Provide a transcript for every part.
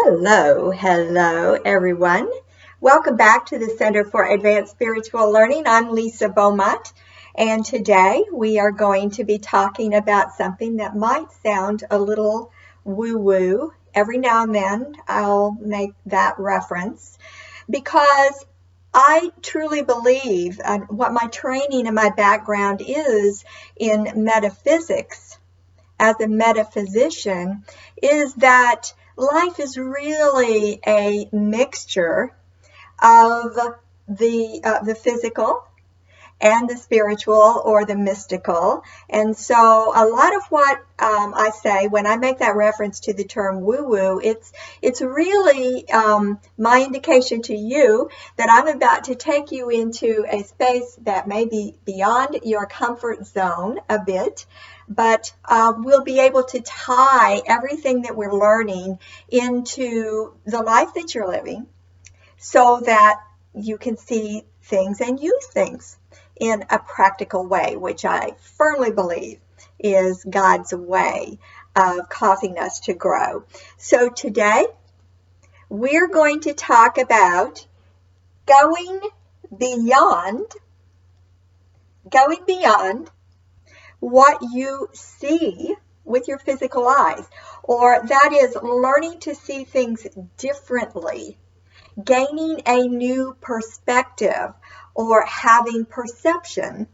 Hello everyone. Welcome back to the Center for Advanced Spiritual Learning. I'm Lisa Beaumont, and today we are going to be talking about something that might sound a little woo-woo. Every now and then I'll make that reference because I truly believe what my training and my background is in metaphysics as a metaphysician is that life is really a mixture of the physical and the spiritual or the mystical. And so a lot of what I say when I make that reference to the term woo-woo, it's really my indication to you that I'm about to take you into a space that may be beyond your comfort zone a bit, but we'll be able to tie everything that we're learning into the life that you're living so that you can see things and use things in a practical way, which I firmly believe is God's way of causing us to grow. So today, we're going to talk about going beyond what you see with your physical eyes, or that is learning to see things differently, gaining a new perspective, or having perception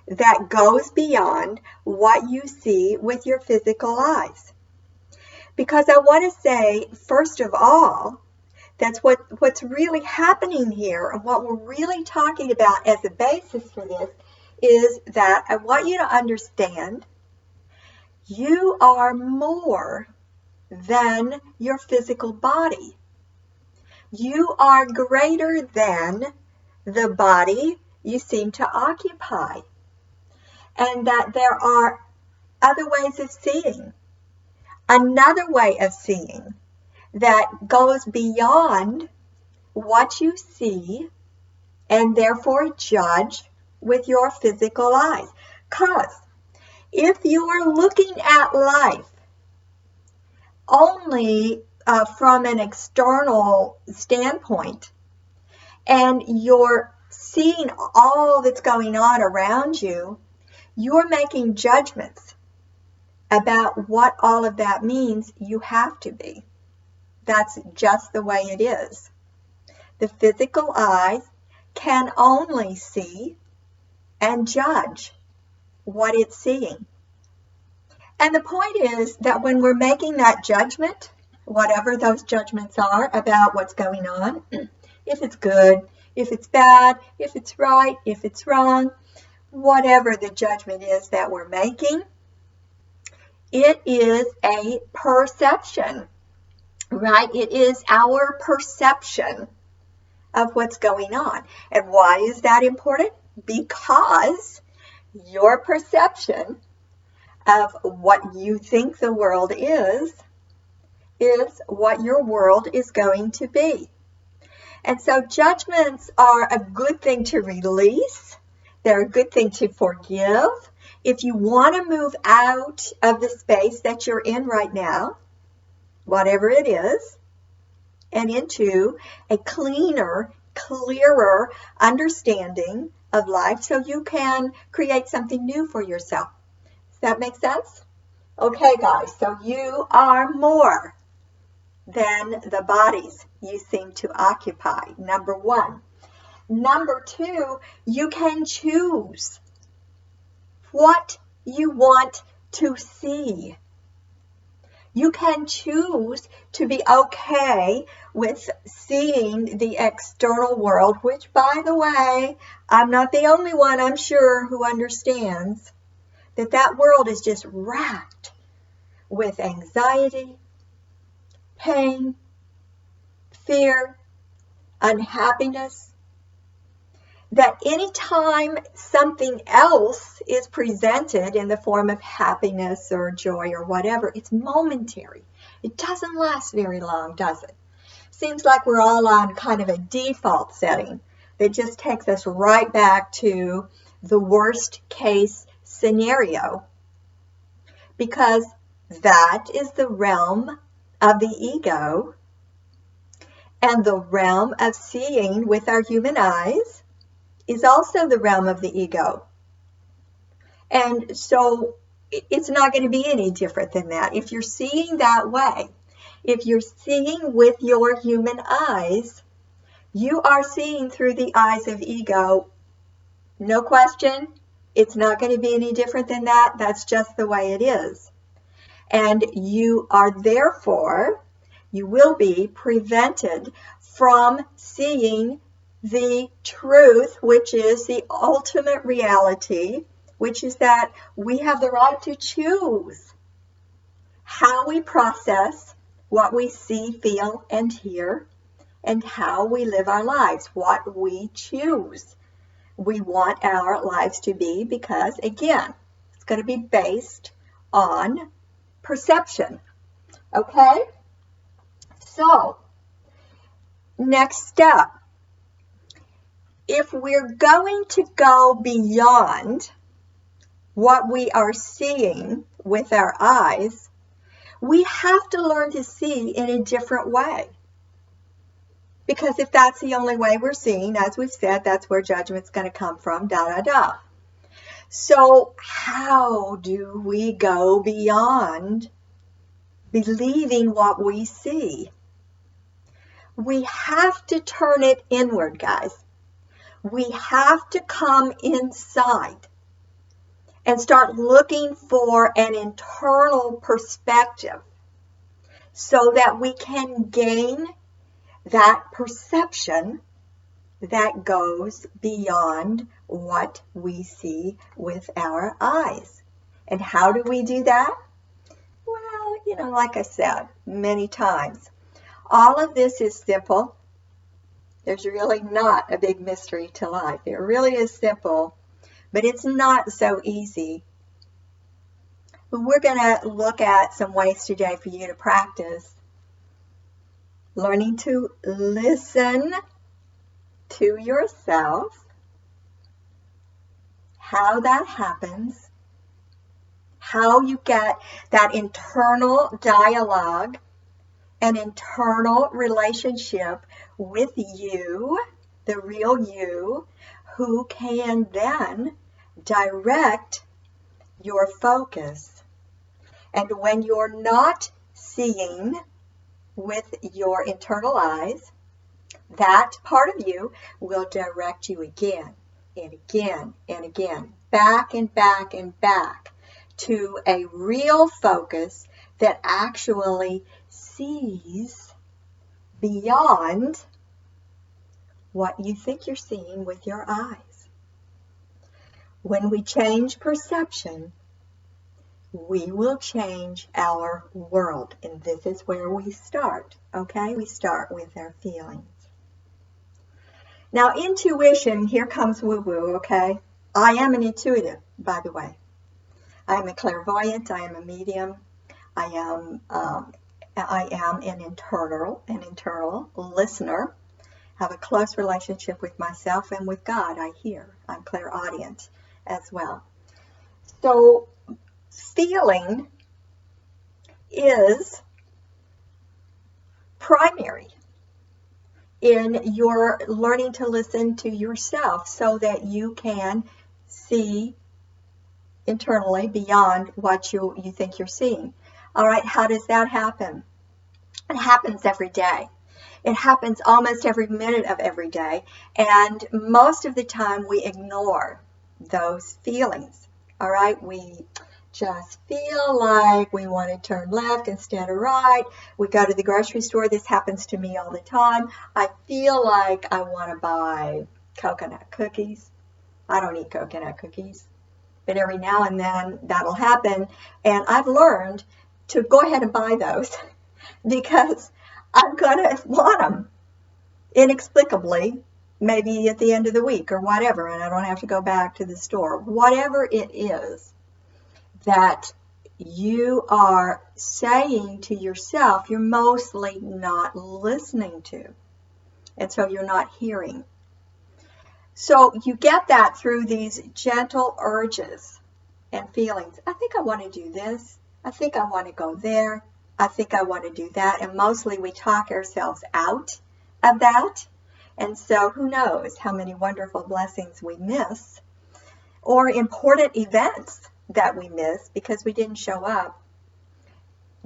that goes beyond what you see with your physical eyes. Because I want to say, first of all, that's what's really happening here, and what we're really talking about as a basis for this is that I want you to understand you are more than your physical body. You are greater than the body you seem to occupy, and that there are other ways of seeing, another way of seeing that goes beyond what you see and therefore judge with your physical eyes. Because if you are looking at life only from an external standpoint, and you're seeing all that's going on around you, you're making judgments about what all of that means. You have to be. That's just the way it is. The physical eyes can only see and judge what it's seeing. And the point is that when we're making that judgment, whatever those judgments are about what's going on, if it's good, if it's bad, if it's right, if it's wrong, whatever the judgment is that we're making, it is a perception, right? It is our perception of what's going on. And why is that important? Because your perception of what you think the world is what your world is going to be. And so judgments are a good thing to release. They're a good thing to forgive. If you want to move out of the space that you're in right now, whatever it is, and into a cleaner, clearer understanding of life so you can create something new for yourself. Does that make sense? Okay, guys, so you are more than the bodies you seem to occupy, number one. Number two, you can choose what you want to see. You can choose to be okay with seeing the external world, which, by the way, I'm not the only one, I'm sure, who understands that world is just racked with anxiety, pain, fear, unhappiness, that anytime something else is presented in the form of happiness or joy or whatever, it's momentary. It doesn't last very long, does it? Seems like we're all on kind of a default setting that just takes us right back to the worst case scenario, because that is the realm of the ego And the realm of seeing with our human eyes is also the realm of the ego. And so it's not going to be any different than that. If you're seeing that way, if you're seeing with your human eyes, you are seeing through the eyes of ego. No question, it's not going to be any different than that. That's just the way it is. And you are therefore, you will be prevented from seeing the truth, which is the ultimate reality, which is that we have the right to choose how we process what we see, feel, and hear, and how we live our lives, what we choose we want our lives to be, because again, it's going to be based on perception. Okay? So, next step. If we're going to go beyond what we are seeing with our eyes, we have to learn to see in a different way. Because if that's the only way we're seeing, as we've said, that's where judgment's going to come from, So how do we go beyond believing what we see? We have to turn it inward, guys. We have to come inside and start looking for an internal perspective so that we can gain that perception that goes beyond what we see with our eyes. And how do we do that? Well, like I said many times, all of this is simple. There's really not a big mystery to life. It really is simple, but it's not so easy. But we're going to look at some ways today for you to practice learning to listen to yourself, how that happens, how you get that internal dialogue, an internal relationship with you, the real you, who can then direct your focus. And when you're not seeing with your internal eyes, that part of you will direct you again and again and again, back and back and back to a real focus that actually sees beyond what you think you're seeing with your eyes. When we change perception, we will change our world. And this is where we start, okay? We start with our feelings. Now, intuition, here comes woo-woo, okay? I am an intuitive, by the way. I am a clairvoyant. I am a medium. I am an internal listener. Have a close relationship with myself and with God. I hear. I'm clairaudient as well. So, feeling is primary in your learning to listen to yourself so that you can see internally beyond what you think you're seeing. All right, how does that happen? It happens every day. It happens almost every minute of every day, and most of the time we ignore those feelings. All right, we just feel like we want to turn left instead of right. We go to the grocery store. This happens to me all the time. I feel like I want to buy coconut cookies. I don't eat coconut cookies, but every now and then that'll happen. And I've learned to go ahead and buy those because I'm going to want them inexplicably, maybe at the end of the week or whatever, and I don't have to go back to the store. Whatever it is that you are saying to yourself, you're mostly not listening to. And so you're not hearing. So you get that through these gentle urges and feelings. I think I want to do this. I think I want to go there. I think I want to do that. And mostly we talk ourselves out of that. And so who knows how many wonderful blessings we miss, or important events that we miss because we didn't show up,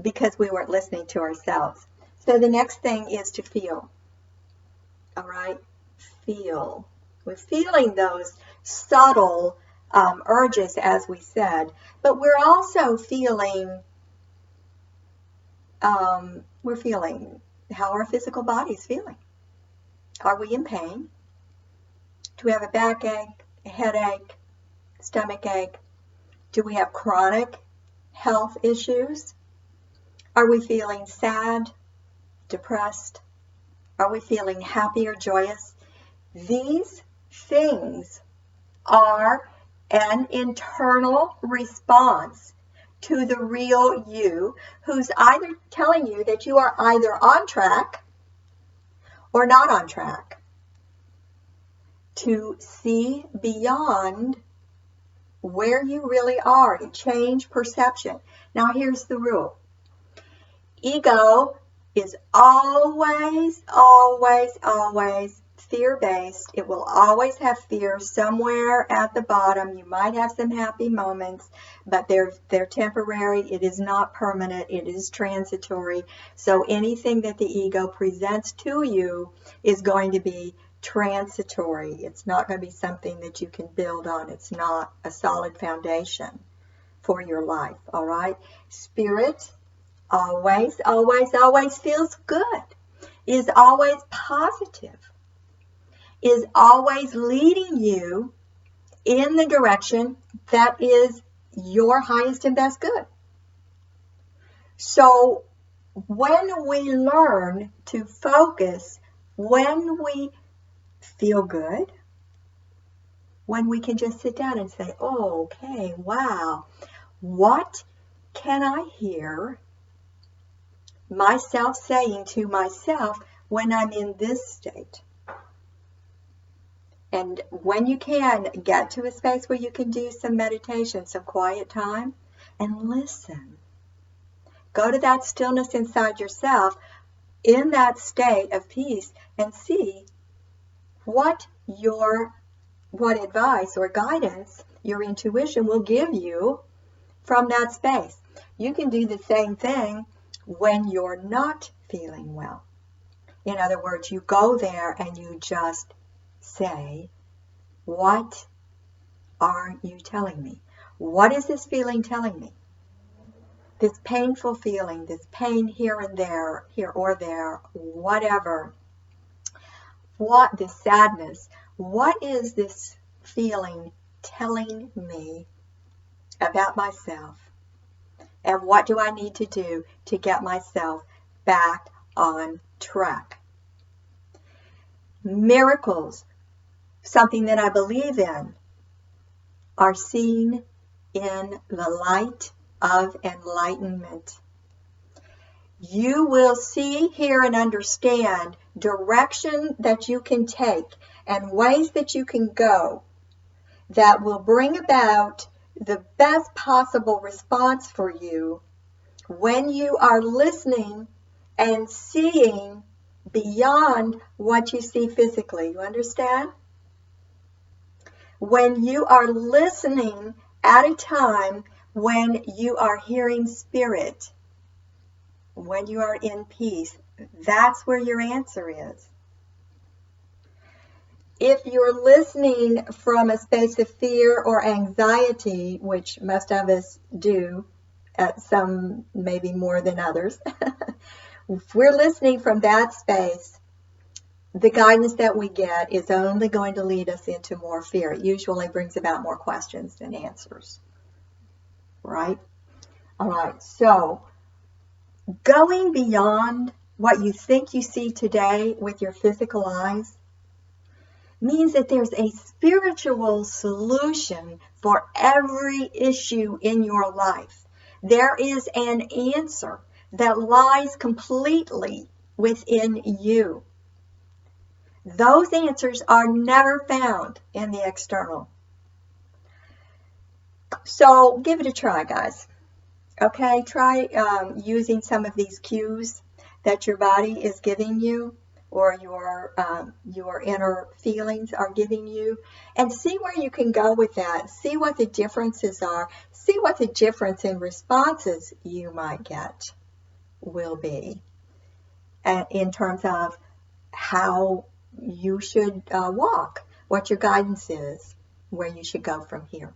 because we weren't listening to ourselves. So the next thing is to feel. All right? Feel. We're feeling those subtle urges, as we said, but we're also feeling, we're feeling how our physical body's feeling. Are we in pain? Do we have a backache, a headache, stomach ache? Do we have chronic health issues? Are we feeling sad, depressed? Are we feeling happy or joyous? These things are an internal response to the real you, who's either telling you that you are either on track or not on track. To see beyond where you really are, to change perception. Now here's the rule. Ego is always, always, always fear-based. It will always have fear somewhere at the bottom. You might have some happy moments, but they're temporary. It is not permanent. It is transitory. So anything that the ego presents to you is going to be transitory. It's not going to be something that you can build on. It's not a solid foundation for your life, all right? Spirit always, always, always feels good, is always positive, is always leading you in the direction that is your highest and best good. So when we learn to focus, when we feel good, when we can just sit down and say, oh, okay, wow, what can I hear myself saying to myself when I'm in this state? And when you can, get to a space where you can do some meditation, some quiet time, and listen. Go to that stillness inside yourself in that state of peace and see what advice or guidance your intuition will give you from that space. You can do the same thing when you're not feeling well. In other words, you go there and you just say, what are you telling me? What is this feeling telling me? This painful feeling, this pain here and there, here or there, whatever. What, this sadness, what is this feeling telling me about myself? And what do I need to do to get myself back on track? Miracles, something that I believe in, are seen in the light of enlightenment. You will see, hear, and understand direction that you can take and ways that you can go that will bring about the best possible response for you when you are listening and seeing beyond what you see physically. You understand? When you are listening at a time when you are hearing spirit, when you are in peace, that's where your answer is. If you're listening from a space of fear or anxiety, which most of us do, at some maybe more than others, if we're listening from that space, the guidance that we get is only going to lead us into more fear. It usually brings about more questions than answers. Right? All right, so going beyond what you think you see today with your physical eyes means that there's a spiritual solution for every issue in your life. There is an answer that lies completely within you. Those answers are never found in the external. So give it a try, guys. Okay, try using some of these cues that your body is giving you, or your inner feelings are giving you, and see where you can go with that. See what the differences are. See what the difference in responses you might get will be, in terms of how you should walk, what your guidance is, where you should go from here.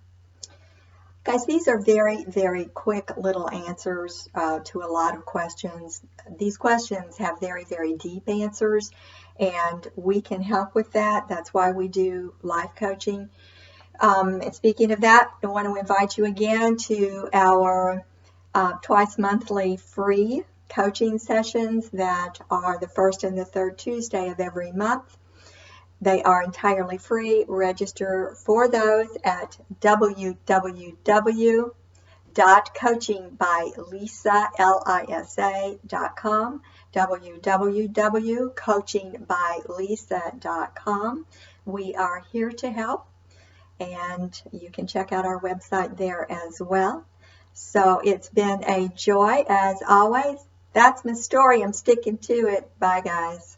Guys, these are very, very quick little answers to a lot of questions. These questions have very, very deep answers, and we can help with that. That's why we do life coaching. And speaking of that, I want to invite you again to our twice monthly free coaching sessions that are the first and the third Tuesday of every month. They are entirely free. Register for those at www.coachingbylisa.com, www.coachingbylisa.com. We are here to help, and you can check out our website there as well. So it's been a joy as always. That's my story. I'm sticking to it. Bye, guys.